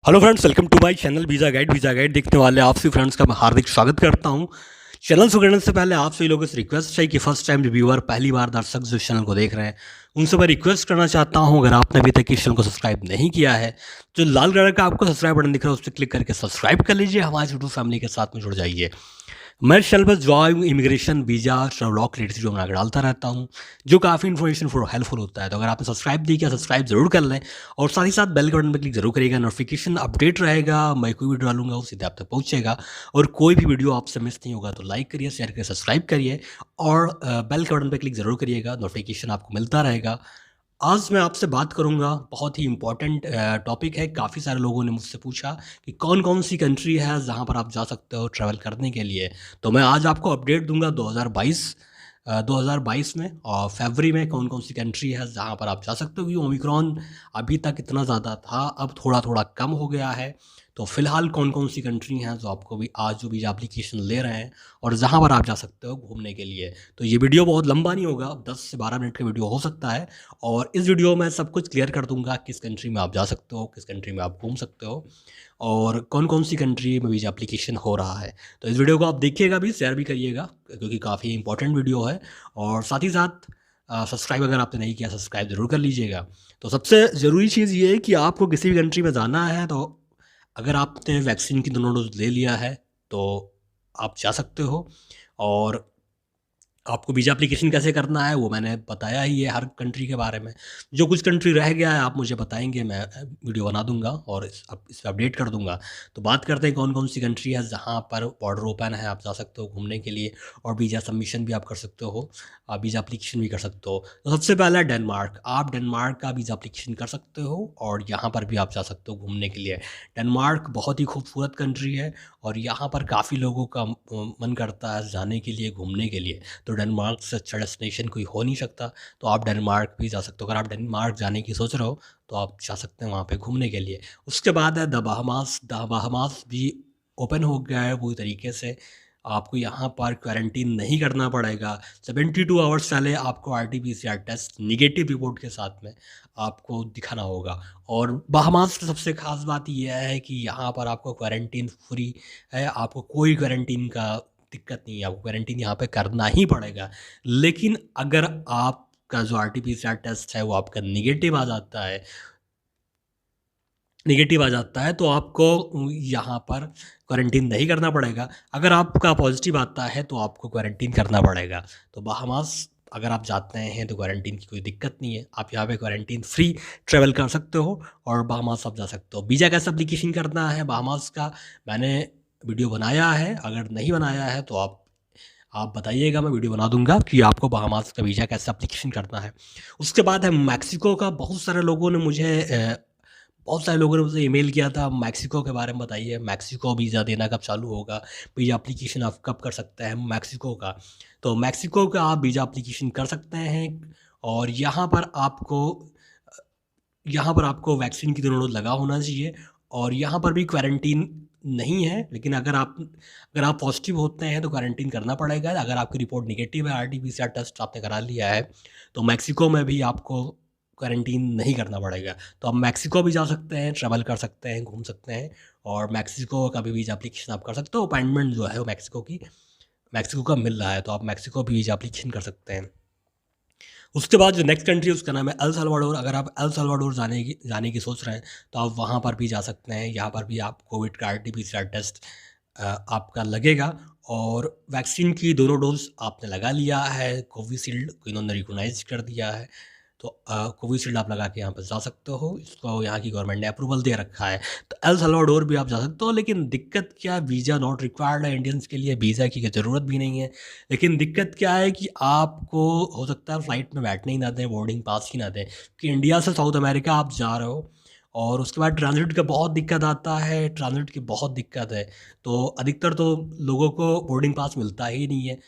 Hello friends, welcome to my channel visa guide देखने वाले आप सभी फ्रेंड्स का मैं हार्दिक स्वागत करता हूं। चैनल शुरू करने से पहले आप सभी लोगों से रिक्वेस्ट है कि फर्स्ट टाइम रिव्यूअर पहली बार दर्शक जो चैनल को देख रहे हैं उनसे मैं रिक्वेस्ट करना चाहता हूं, अगर आपने अभी तक इस चैनल को सब्सक्राइब नहीं किया है, जो लाल कलर का आपको सब्सक्राइब बटन दिख रहा है उस पर क्लिक करके सब्सक्राइब कर लीजिए, हमारे यूट्यूब फैमिली के साथ में जुड़ जाइए। मैं इस चैनल पर job, immigration, visa, travelogue related video बना के डालता रहता हूँ, जो काफ़ी इन्फॉर्मेशन फॉर हेल्पफुल होता है। तो अगर आपने सब्सक्राइब नहीं किया, सब्सक्राइब जरूर कर लें और साथ ही साथ बेल के बटन पर क्लिक जरूर करिएगा। नोटिफिकेशन अपडेट रहेगा, मैं कोई वीडियो डालूंगा वो सीधे आप तक पहुँचेगा और कोई भी वीडियो आपसे मिस नहीं होगा। तो लाइक करिए, शेयर करिए, सब्सक्राइब करिए और बेल के बटन पर क्लिक जरूर करिएगा, नोटिफिकेशन आपको मिलता रहेगा। आज मैं आपसे बात करूंगा, बहुत ही इम्पोर्टेंट टॉपिक है। काफ़ी सारे लोगों ने मुझसे पूछा कि कौन कौन सी कंट्री है जहां पर आप जा सकते हो ट्रैवल करने के लिए। तो मैं आज आपको अपडेट दूंगा 2022 में और फरवरी में कौन कौन सी कंट्री है जहां पर आप जा सकते हो। क्योंकि ओमिक्रॉन अभी तक इतना ज़्यादा था, अब थोड़ा थोड़ा कम हो गया है। तो फिलहाल कौन कौन सी कंट्री हैं जो आपको भी आज जो वीज़ा एप्लीकेशन ले रहे हैं और जहां पर आप जा सकते हो घूमने के लिए। तो ये वीडियो बहुत लंबा नहीं होगा, 10 से 12 मिनट का वीडियो हो सकता है और इस वीडियो में सब कुछ क्लियर कर दूंगा, किस कंट्री में आप जा सकते हो, किस कंट्री में आप घूम सकते हो और कौन कौन सी कंट्री में वीज़ा एप्लीकेशन हो रहा है। तो इस वीडियो को आप देखिएगा भी, शेयर भी करिएगा क्योंकि काफ़ी इंपॉर्टेंट वीडियो है। और साथ ही साथ सब्सक्राइब अगर आपने नहीं किया, सब्सक्राइब ज़रूर कर लीजिएगा। तो सबसे ज़रूरी चीज़ ये है कि आपको किसी भी कंट्री में जाना है तो अगर आपने वैक्सीन की दोनों डोज ले लिया है तो आप जा सकते हो। और आपको वीज़ा एप्लीकेशन कैसे करना है वो मैंने बताया ही है हर कंट्री के बारे में। जो कुछ कंट्री रह गया है आप मुझे बताएँगे, मैं वीडियो बना दूँगा और इस पे अपडेट कर दूँगा। तो बात करते हैं कौन-कौन सी कंट्री है जहाँ पर बॉर्डर ओपन है, आप जा सकते हो घूमने के लिए और वीज़ा सबमिशन भी आप कर सकते हो, आप वीज़ा एप्लीकेशन भी कर सकते हो। तो सबसे पहला है डेनमार्क, आप डेनमार्क का वीज़ा एप्लीकेशन कर सकते हो और यहाँ पर भी आप जा सकते हो घूमने के लिए। डेनमार्क बहुत ही खूबसूरत कंट्री है और यहाँ पर काफ़ी लोगों का मन करता है जाने के लिए, घूमने के लिए। तो डेनमार्क से अच्छा डेस्टिनेशन कोई हो नहीं सकता। तो आप डेनमार्क भी जा सकते हो। अगर आप डेनमार्क जाने की सोच रहे हो तो आप जा सकते हैं वहाँ पे घूमने के लिए। उसके बाद है द बहामास, द बहामास भी ओपन हो गया है पूरी तरीके से। आपको यहाँ पर क्वारंटीन नहीं करना पड़ेगा। 72 आवर्स पहले आपको आरटी-पीसीआर टेस्ट नेगेटिव रिपोर्ट के साथ में आपको दिखाना होगा। और बहामास की सबसे ख़ास बात ये है कि यहाँ पर आपको क्वारंटीन फ्री है, आपको कोई क्वारंटीन का दिक्कत नहीं है, आपको क्वारंटीन यहाँ पे करना ही पड़ेगा। लेकिन अगर आपका जो आरटी-पीसीआर टेस्ट है वो आपका नेगेटिव आ जाता है तो आपको यहाँ पर क्वारंटीन नहीं करना पड़ेगा। अगर आपका पॉजिटिव आता है तो आपको क्वारंटीन करना पड़ेगा। तो बहामास अगर आप जाते हैं तो क्वारंटीन की कोई दिक्कत नहीं है, आप यहाँ पे क्वारंटीन फ्री ट्रैवल कर सकते हो और बहामास आप जा सकते हो। वीज़ा कैसे एप्लीकेशन करना है बहामास का, मैंने वीडियो बनाया है, अगर नहीं बनाया है तो आप बताइएगा, मैं वीडियो बना दूंगा कि आपको बहामास का वीज़ा कैसे एप्लीकेशन करना है। उसके बाद है मैक्सिको का। बहुत सारे लोगों ने मुझे ईमेल किया था, मैक्सिको के बारे में बताइए, मैक्सिको वीज़ा देना कब चालू होगा, वीज़ा एप्लीकेशन आप कब कर सकते हैं मैक्सिको का। तो मैक्सिको का आप वीज़ा एप्लीकेशन कर सकते हैं और यहाँ पर आपको वैक्सीन की दोनों डोज लगा होना चाहिए और यहाँ पर भी क्वारंटीन नहीं है। लेकिन अगर आप पॉजिटिव होते हैं तो क्वारंटीन करना पड़ेगा। अगर आपकी रिपोर्ट नेगेटिव है, आरटी-पीसीआर टेस्ट आपने करा लिया है, तो मैक्सिको में भी आपको क्वारंटीन नहीं करना पड़ेगा। तो आप मैक्सिको भी जा सकते हैं, ट्रैवल कर सकते हैं, घूम सकते हैं और मैक्सिको का भी वीज़ा एप्लीकेशन आप कर सकते हो। अपॉइंटमेंट जो है वो मैक्सिको का मिल रहा है, तो आप मैक्सिको भी वीज़ा एप्लीकेशन कर सकते हैं। उसके बाद जो नेक्स्ट कंट्री है उसका नाम है एल साल्वाडोर। अगर आप एल साल्वाडोर जाने की सोच रहे हैं तो आप वहाँ पर भी जा सकते हैं। यहाँ पर भी आप कोविड का आरटी-पीसीआर टेस्ट आपका लगेगा और वैक्सीन की दोनों डोज आपने लगा लिया है। कोविशील्ड को इन्होंने रिकॉग्नाइज कर दिया है, तो कोविशील्ड आप लगा के यहाँ पर जा सकते हो। इसको यहाँ की गवर्नमेंट ने अप्रूवल दे रखा है। तो एल साल्वाडोर भी आप जा सकते हो, लेकिन दिक्कत क्या है, वीज़ा नॉट रिक्वायर्ड है इंडियंस के लिए, वीज़ा की ज़रूरत भी नहीं है। लेकिन दिक्कत क्या है कि आपको हो सकता है फ्लाइट में बैठने ही ना दें, बोर्डिंग पास ही ना दें, कि इंडिया से साउथ अमेरिका आप जा रहे हो और उसके बाद ट्रांजिट का बहुत दिक्कत आता है, ट्रांजिट की बहुत दिक्कत है। तो अधिकतर तो लोगों को बोर्डिंग पास मिलता ही नहीं है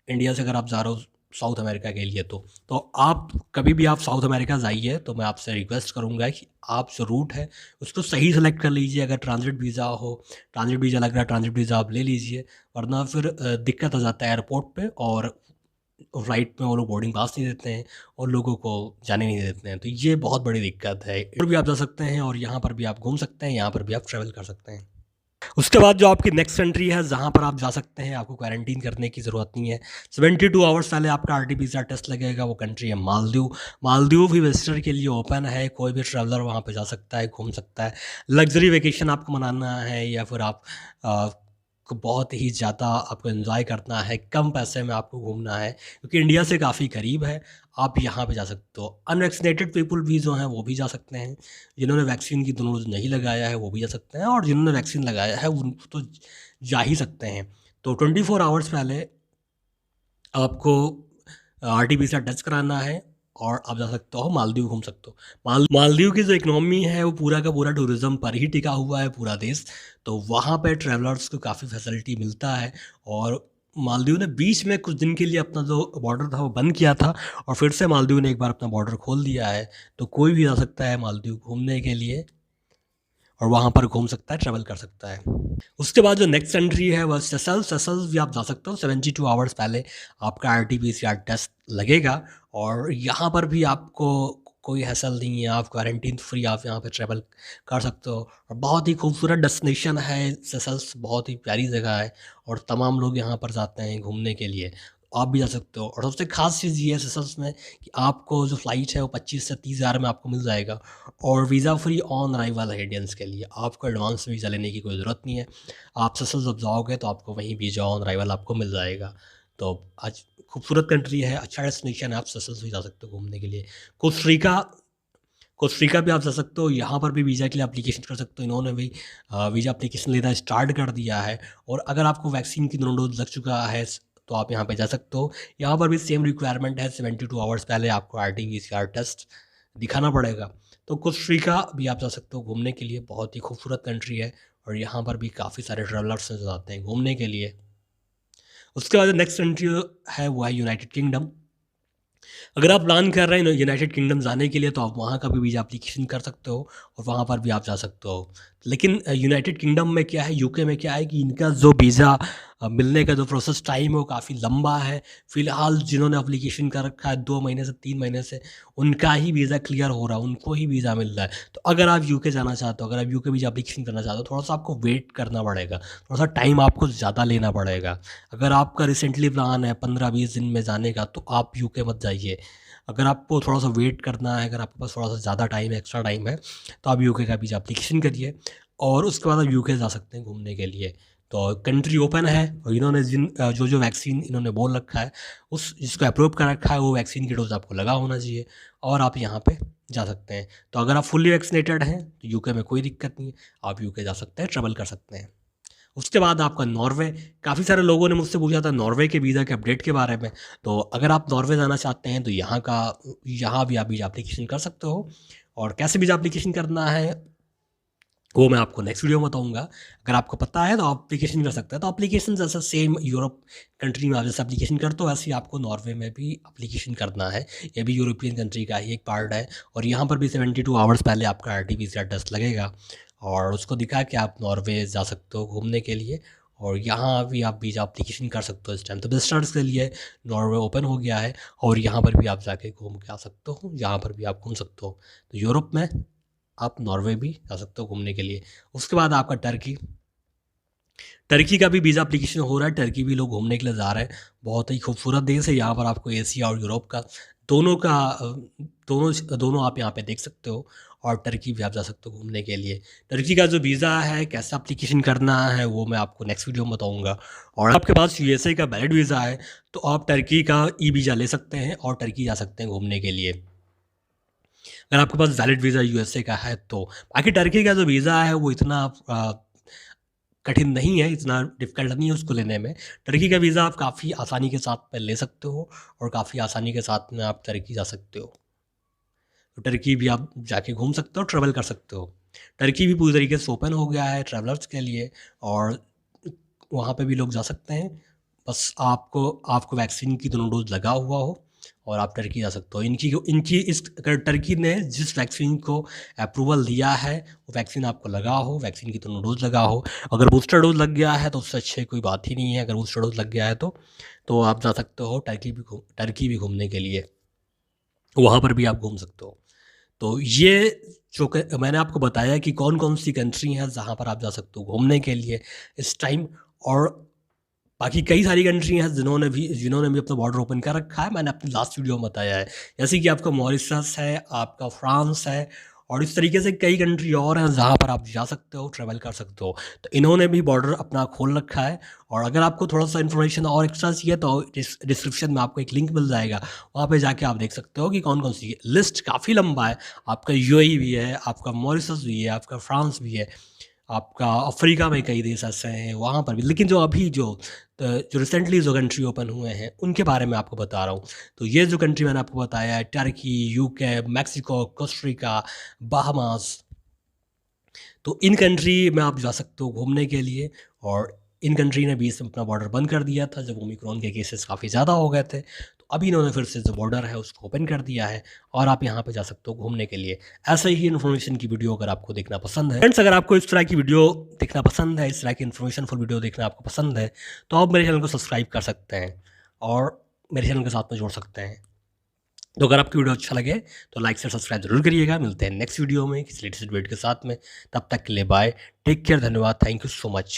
इंडिया से, अगर आप जा रहे हो साउथ अमेरिका के लिए। तो आप कभी भी आप साउथ अमेरिका जाइए तो मैं आपसे रिक्वेस्ट करूंगा कि आप जो रूट है उसको सही सेलेक्ट कर लीजिए। अगर ट्रांजिट वीज़ा लग रहा है, ट्रांजिट वीज़ा आप ले लीजिए, वरना फिर दिक्कत आ जाता है एयरपोर्ट पे और फ्लाइट में वो लोग बोर्डिंग पास नहीं देते हैं और लोगों को जाने नहीं देते हैं, तो ये बहुत बड़ी दिक्कत है। और भी आप जा सकते हैं और यहाँ पर भी आप घूम सकते हैं, यहाँ पर भी आप ट्रैवल कर सकते हैं। उसके बाद जो आपकी नेक्स्ट कंट्री है जहाँ पर आप जा सकते हैं, आपको क्वारंटीन करने की ज़रूरत नहीं है। 72 आवर्स पहले आपका RT-PCR टेस्ट लगेगा। वो कंट्री है मालदीव। मालदीव भी विजिटर के लिए ओपन है, कोई भी ट्रैवलर वहाँ पे जा सकता है, घूम सकता है। लग्जरी वेकेशन आपको मनाना है या फिर आप को बहुत ही ज़्यादा आपको एंजॉय करना है, कम पैसे में आपको घूमना है क्योंकि इंडिया से काफ़ी करीब है, आप यहाँ पे जा सकते हो। अनवैक्सीनेटेड पीपल भी जो हैं वो भी जा सकते हैं। जिन्होंने वैक्सीन की दोनों डोज नहीं लगाया है वो भी जा सकते हैं और जिन्होंने वैक्सीन लगाया है उन तो जा ही सकते हैं। तो 24 आवर्स पहले आपको RT-PCR टेस्ट कराना है और आप जा सकते हो, मालदीव घूम सकते हो। मालदीव की जो इकनॉमी है वो पूरा का पूरा टूरिज़्म पर ही टिका हुआ है, पूरा देश। तो वहाँ पे ट्रैवलर्स को काफ़ी फैसिलिटी मिलता है और मालदीव ने बीच में कुछ दिन के लिए अपना जो बॉर्डर था वो बंद किया था और फिर से मालदीव ने एक बार अपना बॉर्डर खोल दिया है। तो कोई भी जा सकता है मालदीव घूमने के लिए और वहाँ पर घूम सकता है, ट्रैवल कर सकता है। उसके बाद जो नेक्स्ट कंट्री है वह सेशल्स भी आप जा सकते हो। 72 आवर्स पहले आपका RT-PCR टेस्ट लगेगा और यहाँ पर भी आपको कोई हैसल नहीं है, आप क्वारंटीन फ्री आप यहाँ पे ट्रैवल कर सकते हो और बहुत ही खूबसूरत डेस्टिनेशन है सेशल्स, बहुत ही प्यारी जगह है और तमाम लोग यहाँ पर जाते हैं घूमने के लिए। आप भी जा सकते हो और सबसे ख़ास चीज़ ये है सेशल्स में कि आपको जो फ़्लाइट है वो 25 से 30 हज़ार में आपको मिल जाएगा और वीज़ा फ्री ऑन अराइवल है इंडियंस के लिए। आपको एडवांस वीज़ा लेने की कोई ज़रूरत नहीं है। आप सेशल्स जब जाओगे तो आपको वहीं वीज़ा ऑन अराइवल आपको मिल जाएगा। तो आज खूबसूरत कंट्री है, अच्छा डेस्टिनेशन है, आप सेशल्स भी जा सकते हो घूमने के लिए। कोस्टा रिका भी आप जा सकते हो, यहाँ पर भी वीज़ा के लिए एप्लीकेशन कर सकते हो। इन्होंने भी वीज़ा एप्लीकेशन लेना स्टार्ट कर दिया है और अगर आपको वैक्सीन की दोनों डोज लग चुका है तो आप यहाँ पे जा सकते हो। यहाँ पर भी सेम रिक्वायरमेंट है, 72 आवर्स पहले आपको RT-PCR टेस्ट दिखाना पड़ेगा। तो कोस्टा रिका भी आप जा सकते हो घूमने के लिए, बहुत ही खूबसूरत कंट्री है और यहाँ पर भी काफ़ी सारे ट्रैवलर्स जाते हैं घूमने के लिए। उसके बाद नेक्स्ट कंट्री है वो है यूनाइटेड किंगडम। अगर आप प्लान कर रहे हैं यूनाइटेड किंगडम जाने के लिए तो आप वहाँ का भी वीज़ा एप्लीकेशन कर सकते हो और वहाँ पर भी आप जा सकते हो। लेकिन यूनाइटेड किंगडम में क्या है, यूके में क्या है कि इनका जो वीज़ा मिलने का जो प्रोसेस टाइम है वो काफ़ी लंबा है। फ़िलहाल जिन्होंने एप्लीकेशन कर रखा है 2 महीने से 3 महीने से, उनका ही वीज़ा क्लियर हो रहा है, उनको ही वीज़ा मिल रहा है। तो अगर आप यूके जाना चाहते हो, अगर आप यूके वीज़ा एप्लीकेशन करना चाहते हो, थोड़ा-सा आपको वेट करना पड़ेगा, थोड़ा-सा टाइम आपको ज़्यादा लेना पड़ेगा। अगर आपका रिसेंटली प्लान है 15-20 दिन में जाने का तो आप यूके मत जाइए। अगर आपको थोड़ा-सा वेट करना है, अगर आपके पास थोड़ा-सा ज़्यादा टाइम है, एक्स्ट्रा टाइम है, तो आप यूके का वीज़ा एप्लीकेशन करिए और उसके बाद आप यूके जा सकते हैं घूमने के लिए। तो कंट्री ओपन है और इन्होंने जो वैक्सीन इन्होंने बोल रखा है, उस जिसको अप्रूव कर रखा है वो वैक्सीन की डोज़ आपको लगा होना चाहिए और आप यहाँ पे जा सकते हैं। तो अगर आप फुल्ली वैक्सीनेटेड हैं तो यूके में कोई दिक्कत नहीं है, आप यूके जा सकते हैं, ट्रैवल कर सकते हैं। उसके बाद आपका नॉर्वे। काफ़ी सारे लोगों ने मुझसे पूछा था नॉर्वे के वीज़ा के अपडेट के बारे में। तो अगर आप नॉर्वे जाना चाहते हैं तो यहाँ भी आप वीज़ा एप्लीकेशन कर सकते हो और कैसे वीज़ा एप्लीकेशन करना है वो मैं आपको नेक्स्ट वीडियो में बताऊँगा। अगर आपको पता है तो आप एप्लीकेशन कर सकते हैं। तो एप्लीकेशन जैसा सेम यूरोप कंट्री में आप जैसे एप्लीकेशन करते हो वैसे ही आपको नॉर्वे में भी एप्लीकेशन करना है। ये भी यूरोपियन कंट्री का ही एक पार्ट है और यहाँ पर भी 72 आवर्स पहले आपका RT-PCR टेस्ट लगेगा और उसको दिखा के आप नॉर्वे जा सकते हो घूमने के लिए और यहाँ भी आप वीज़ा एप्लीकेशन कर सकते हो इस टाइम। तो विजिटर्स के लिए नॉर्वे ओपन हो गया है और यहाँ पर भी आप जाके घूम के आ सकते हो, यहाँ पर भी आप घूम सकते हो। तो यूरोप में आप नॉर्वे भी जा सकते हो घूमने के लिए। उसके बाद आपका टर्की का भी वीज़ा एप्लीकेशन हो रहा है। टर्की भी लोग घूमने के लिए जा रहे हैं। बहुत ही खूबसूरत देश है। यहाँ पर आपको एशिया और यूरोप का दोनों आप यहाँ पे देख सकते हो और टर्की भी आप जा सकते हो घूमने के लिए। टर्की का जो वीज़ा है कैसा एप्लीकेशन करना है वो मैं आपको नेक्स्ट वीडियो में बताऊँगा। और आपके पास USA का वैलिड वीज़ा है तो आप टर्की का वीज़ा ले सकते हैं और टर्की जा सकते हैं घूमने के लिए, अगर आपके पास वैलिड वीज़ा USA का है तो। बाकी टर्की का जो वीज़ा है वो इतना कठिन नहीं है, इतना डिफ़िकल्ट नहीं है उसको लेने में। टर्की का वीज़ा आप काफ़ी आसानी के साथ में ले सकते हो और काफ़ी आसानी के साथ में आप टर्की जा सकते हो। तो टर्की भी आप जाके घूम सकते हो, ट्रैवल कर सकते हो। टर्की भी पूरी तरीके से ओपन हो गया है ट्रैवलर्स के लिए और वहाँ पे भी लोग जा सकते हैं। बस आपको वैक्सीन की दोनों डोज़ लगा हुआ हो और आप टर्की जा सकते हो। इनकी इस अगर टर्की ने जिस वैक्सीन को अप्रूवल दिया है वो वैक्सीन आपको लगा हो, वैक्सीन की दोनों डोज लगा हो। अगर बूस्टर डोज लग गया है तो उससे अच्छे कोई बात ही नहीं है। अगर बूस्टर डोज लग गया है तो आप जा सकते हो टर्की भी घूमने के लिए, वहाँ पर भी आप घूम सकते हो। तो ये मैंने आपको बताया कि कौन कौन सी कंट्री हैं जहाँ पर आप जा सकते हो घूमने के लिए इस टाइम। और बाकी कई सारी कंट्री हैं जिन्होंने भी अपना बॉर्डर ओपन कर रखा है, मैंने अपनी लास्ट वीडियो में बताया है। जैसे कि आपका मॉरिशस है, आपका फ्रांस है, और इस तरीके से कई कंट्री और हैं जहाँ पर आप जा सकते हो, ट्रैवल कर सकते हो। तो इन्होंने भी बॉर्डर अपना खोल रखा है। और अगर आपको थोड़ा सा इन्फॉर्मेशन और एक्स्ट्रा चाहिए तो डिस्क्रिप्शन में आपको एक लिंक मिल जाएगा, वहाँ पे जाके आप देख सकते हो कि कौन कौन सी। लिस्ट काफ़ी लंबा है, आपका यूएई भी है, आपका मॉरिशस भी है, आपका फ्रांस भी है, आपका अफ्रीका में कई देश ऐसे हैं वहाँ पर भी। लेकिन जो रिसेंटली जो कंट्री ओपन हुए हैं उनके बारे में आपको बता रहा हूँ। तो ये जो कंट्री मैंने आपको बताया है, Turkey, UK, Mexico, Costa Rica, Bahamas, तो इन कंट्री में आप जा सकते हो घूमने के लिए। और इन कंट्री ने बीच में अपना बॉर्डर बंद कर दिया था जब ओमिक्रॉन के केसेस काफ़ी ज़्यादा हो गए थे, तो अभी इन्होंने फिर से जो बॉर्डर है उसको ओपन कर दिया है और आप यहाँ पे जा सकते हो घूमने के लिए। ऐसे ही इन्फॉर्मेशन की वीडियो अगर आपको देखना पसंद है फ्रेंड्स, अगर आपको इस तरह की वीडियो देखना पसंद है, इस तरह की इन्फॉर्मेशनफुल वीडियो देखना आपको पसंद है, तो आप मेरे चैनल को सब्सक्राइब कर सकते हैं और मेरे चैनल के साथ में जोड़ सकते हैं। तो अगर आपकी वीडियो अच्छा लगे तो लाइक से सब्सक्राइब जरूर करिएगा। मिलते हैं नेक्स्ट वीडियो में किसी लेटेस्ट वीडियो के साथ में, तब तक के लिए बाय, टेक केयर, धन्यवाद, थैंक यू सो मच।